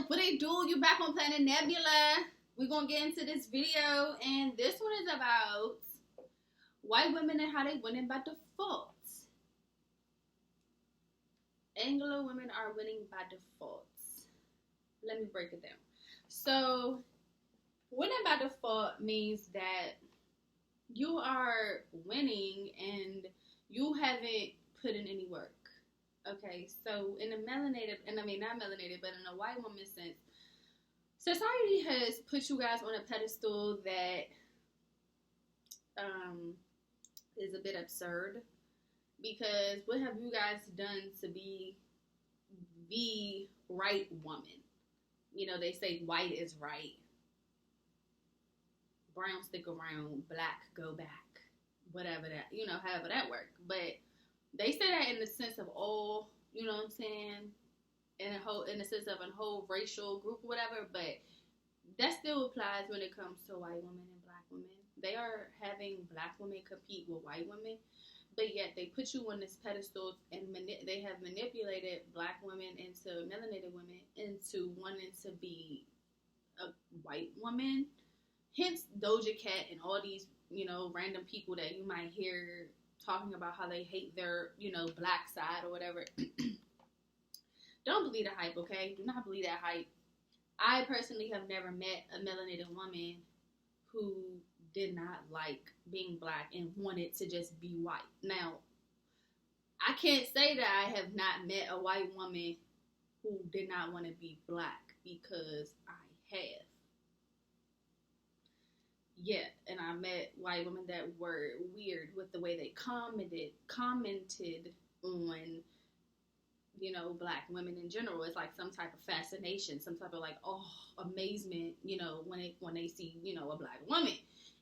What it do? You back on Planet Nebula. We're going to get into this video. And this one is about white women and how they winning by default. Anglo women are winning by default. Let me break it down. So, winning by default means that you are winning and you haven't put in any work. Okay, so in a melanated, and I mean not melanated, but in a white woman sense, society has put you guys on a pedestal that is a bit absurd. Because what have you guys done to be the right woman? You know, they say white is right. Brown stick around, black go back. Whatever that, you know, however that works. But they say that in the sense of all, you know what I'm saying? In the sense of a whole racial group or whatever. But that still applies when it comes to white women and black women. They are having black women compete with white women. But yet they put you on this pedestal and they have manipulated black women into melanated women into wanting to be a white woman. Hence Doja Cat and all these, you know, random people that you might hear talking about how they hate their, you know, black side or whatever. Don't believe the hype, okay? Do not believe that hype. I personally have never met a melanated woman who did not like being black and wanted to just be white. Now, I can't say that I have not met a white woman who did not want to be black, because I have. Yeah, and I met white women that were weird with the way they commented on, you know, black women in general. It's like some type of fascination, some type of like, oh, amazement, you know, when they see, you know, a black woman.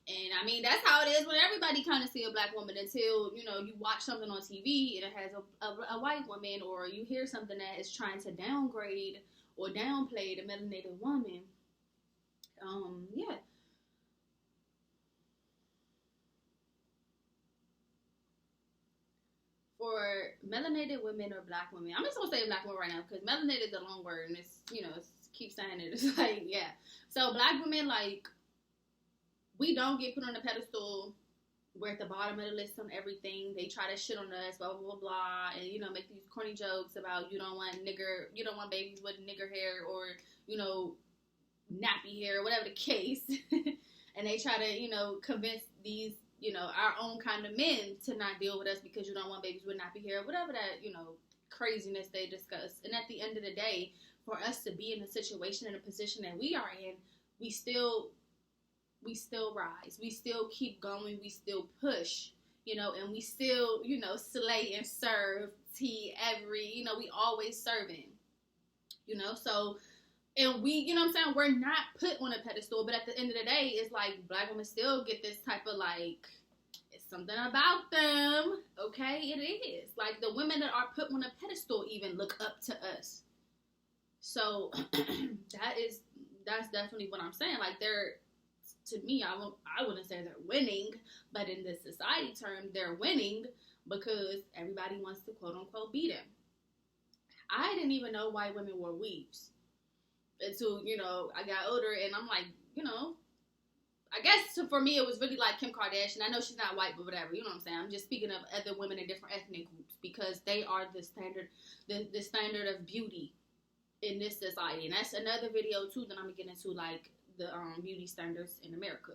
And I mean, that's how it is when everybody kind of see a black woman until, you know, you watch something on TV and it has a white woman, or you hear something that is trying to downgrade or downplay the melanated woman. Yeah. For melanated women or black women, I'm just going to say black women right now because melanated is a long word and it's, you know, keep saying it. It's like, yeah. So black women, like, we don't get put on a pedestal. We're at the bottom of the list on everything. They try to shit on us, blah, blah, blah, blah. And, you know, make these corny jokes about you don't want babies with nigger hair or, you know, nappy hair, whatever the case. And they try to, you know, convince these, you know, our own kind of men to not deal with us because you don't want babies with nappy hair, whatever that, you know, craziness they discuss. And at the end of the day, for us to be in a situation, in a position that we are in, we still rise. We still keep going. We still push, you know, and we still, you know, slay and serve you know, we always serving, you know, so, and we, you know what I'm saying, we're not put on a pedestal, but at the end of the day, it's like black women still get this type of like, it's something about them, okay, it is. Like the women that are put on a pedestal even look up to us. So, that's definitely what I'm saying. Like to me, I wouldn't say they're winning, but in this society term, they're winning because everybody wants to quote unquote beat them. I didn't even know white women wore weaves until, you know, I got older, and I'm like, you know, I guess for me it was really like Kim Kardashian. I know she's not white, but whatever, you know what I'm saying. I'm just speaking of other women in different ethnic groups because they are the standard of beauty in this society, and that's another video too that I'm gonna get into, like the beauty standards in America.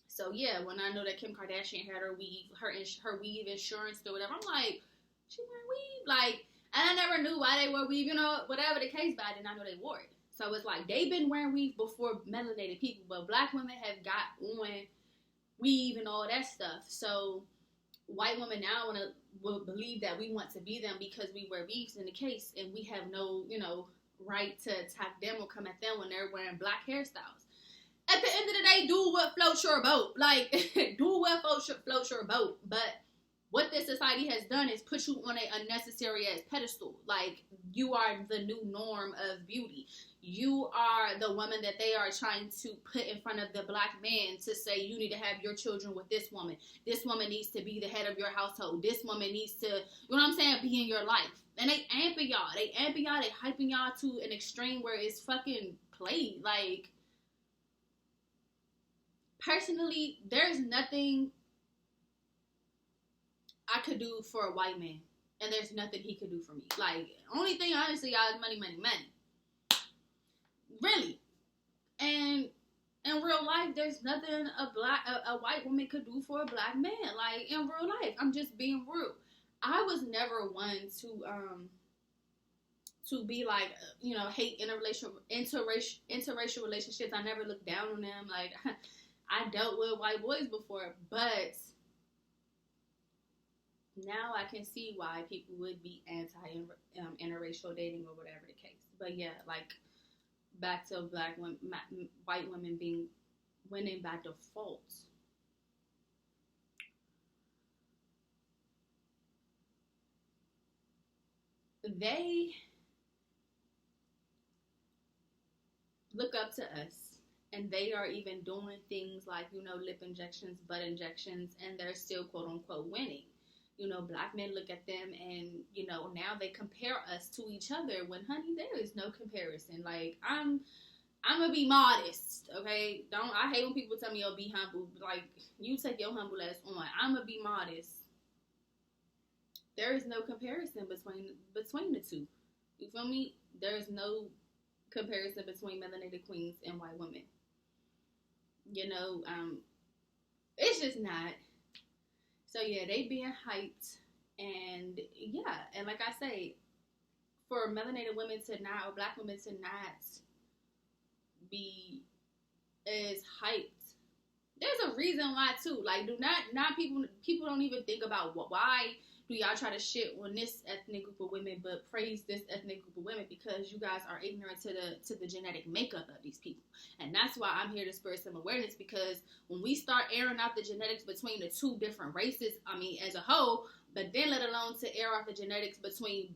So yeah, when I know that Kim Kardashian had her weave insurance or whatever, I'm like, she wearing weave, like, and I never knew why they wore weave, you know, whatever the case, but I did not know they wore it. So it's like they've been wearing weave before melanated people, but black women have got on weave and all that stuff. So white women now will believe that we want to be them because we wear weaves in the case, and we have no, you know, right to attack them or come at them when they're wearing black hairstyles. At the end of the day, do what floats your boat. Like, do what floats your boat. But what this society has done is put you on an unnecessary ass pedestal. Like, you are the new norm of beauty. You are the woman that they are trying to put in front of the black man to say, you need to have your children with this woman. This woman needs to be the head of your household. This woman needs to, you know what I'm saying, be in your life. And they amping y'all. They hyping y'all to an extreme where it's fucking played. Like, personally, there's nothing I could do for a white man. And there's nothing he could do for me. Like, only thing, honestly, y'all, is money, money, money. Really. And in real life, there's nothing a white woman could do for a black man. Like, in real life. I'm just being real. I was never one to be like, you know, hate interracial relationships. I never looked down on them. Like, I dealt with white boys before, but now I can see why people would be anti interracial dating or whatever the case. But yeah, like, back to white women being winning by default. They look up to us, and they are even doing things like, you know, lip injections, butt injections, and they're still quote unquote winning. You know, black men look at them and, you know, now they compare us to each other when, honey, there is no comparison. Like, I'm gonna be modest, okay? I hate when people tell me, oh, be humble. Like, you take your humble ass on. I'm gonna be modest. There is no comparison between the two. You feel me? There is no comparison between melanated queens and white women. You know, it's just not. So yeah, they being hyped, and yeah, and like I say, for melanated women to not, or black women to not be as hyped, there's a reason why too. Like, people don't even think about why do y'all try to shit on this ethnic group of women but praise this ethnic group of women, because you guys are ignorant to the genetic makeup of these people. And that's why I'm here to spread some awareness, because when we start airing out the genetics between the two different races, I mean, as a whole, but then let alone to air out the genetics between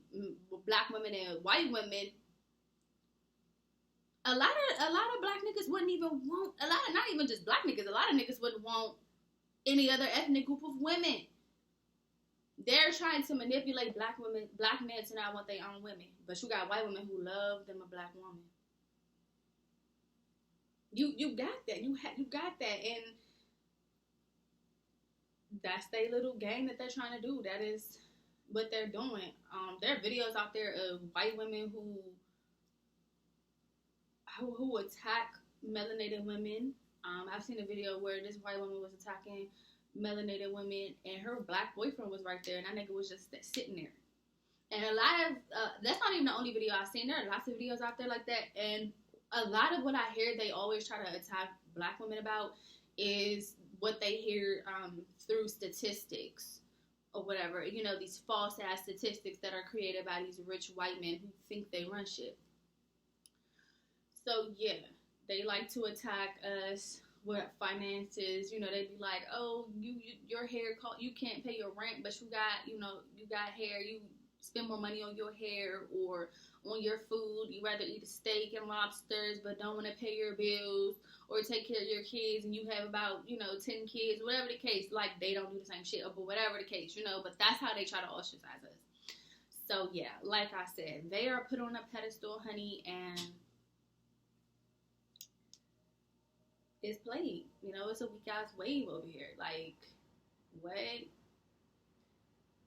black women and white women, a lot of black niggas wouldn't even want, not even just black niggas, a lot of niggas wouldn't want any other ethnic group of women. They're trying to manipulate black men to not want their own women. But you got white women who love them a black woman. You got that. You got that. And that's their little game that they're trying to do. That is what they're doing. There are videos out there of white women who attack melanated women. I've seen a video where this white woman was attacking melanated women, and her black boyfriend was right there, and that nigga was just sitting there. And a lot of that's not even the only video I've seen. There are lots of videos out there like that, and a lot of what I hear they always try to attack black women about is what they hear through statistics or whatever. You know, these false ass statistics that are created by these rich white men who think they run shit. So yeah, they like to attack us with finances. You know, they be like, oh, your hair cost, you can't pay your rent, but you got hair, you spend more money on your hair or on your food. You rather eat a steak and lobsters but don't want to pay your bills or take care of your kids, and you have about 10 kids, whatever the case. Like, they don't do the same shit, but whatever the case, but that's how they try to ostracize us. So yeah, like I said, they are put on a pedestal, honey, and it's played. It's a weak ass wave over here. Like, what?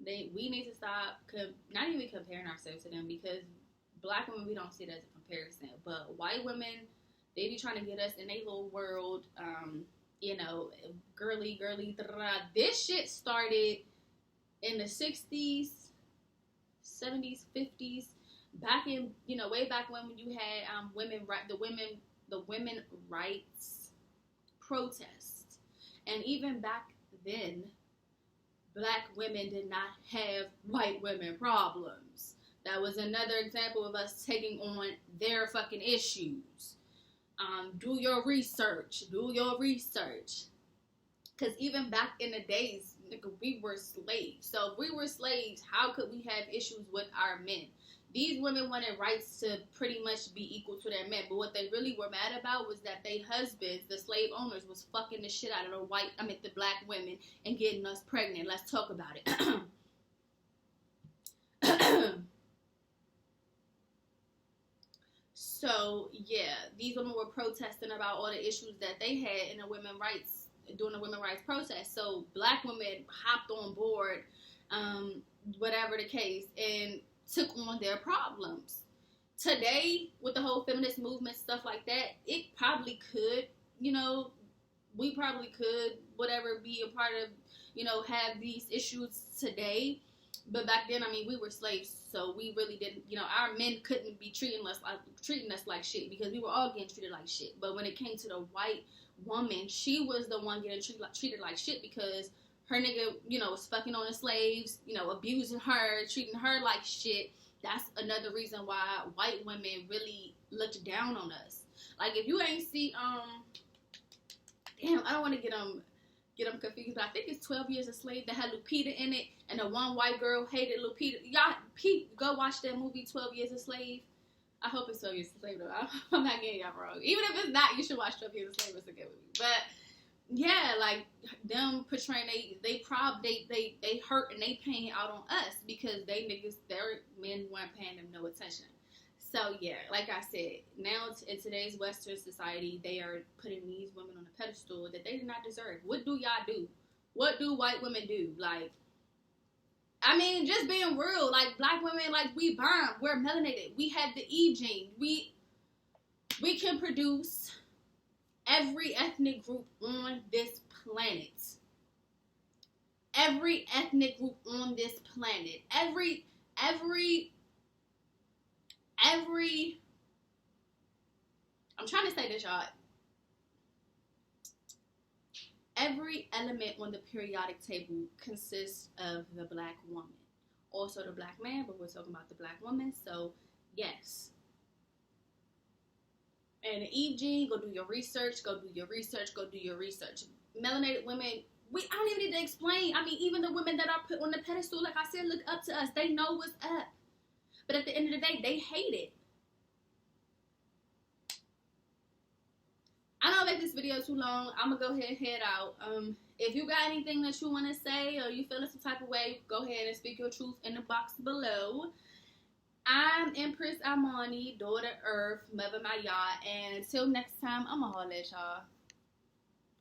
We need to stop not even comparing ourselves to them, because black women, we don't see it as a comparison. But white women, they be trying to get us in their little world. Girly. This shit started in the 60s, 70s, 50s. Back in, way back when you had the women rights protests. And even back then, black women did not have white women problems. That was another example of us taking on their fucking issues. Do your research. Because even back in the days, nigga, we were slaves. So if we were slaves, how could we have issues with our men? These women wanted rights to pretty much be equal to their men. But what they really were mad about was that their husbands, the slave owners, was fucking the shit out of the black women and getting us pregnant. Let's talk about it. So yeah, these women were protesting about all the issues that they had in the women's rights during the women's rights protest. So black women hopped on board, whatever the case, and took on their problems. Today, with the whole feminist movement stuff like that, it probably could, you know, we probably could, whatever, be a part of, have these issues today. But back then, I mean, we were slaves, so we really didn't, our men couldn't be treating us like shit because we were all getting treated like shit. But when it came to the white woman, she was the one getting treated like shit because her nigga, was fucking on the slaves, abusing her, treating her like shit. That's another reason why white women really looked down on us. Like, if you ain't see, damn, I don't want to get them confused, but I think it's 12 Years a Slave that had Lupita in it, and the one white girl hated Lupita. Y'all, go watch that movie, 12 Years a Slave. I hope it's 12 Years a Slave, though. I'm not getting y'all wrong. Even if it's not, you should watch 12 Years a Slave. It's a good movie. But, yeah, like, them portraying they hurt and they pain out on us because their men weren't paying them no attention. So, yeah, like I said, now in today's Western society, they are putting these women on a pedestal that they do not deserve. What do y'all do? What do white women do? Like, I mean, just being real, like, black women, like, we burn. We're melanated. We have the Eve gene. We can produce every ethnic group on this planet. Every ethnic group on this planet. Every I'm trying to say this, y'all. Every element on the periodic table consists of the black woman. Also the black man, but we're talking about the black woman, so yes. And the Eve gene, go do your research. Melanated women, I don't even need to explain. I mean, even the women that are put on the pedestal, like I said, look up to us. They know what's up. But at the end of the day, they hate it. I don't make this video too long. I'm going to go ahead and head out. If you got anything that you want to say or you feeling some type of way, go ahead and speak your truth in the box below. I'm Empress Armani, daughter Earth, mother Maya, and until next time, I'm going to holler at y'all.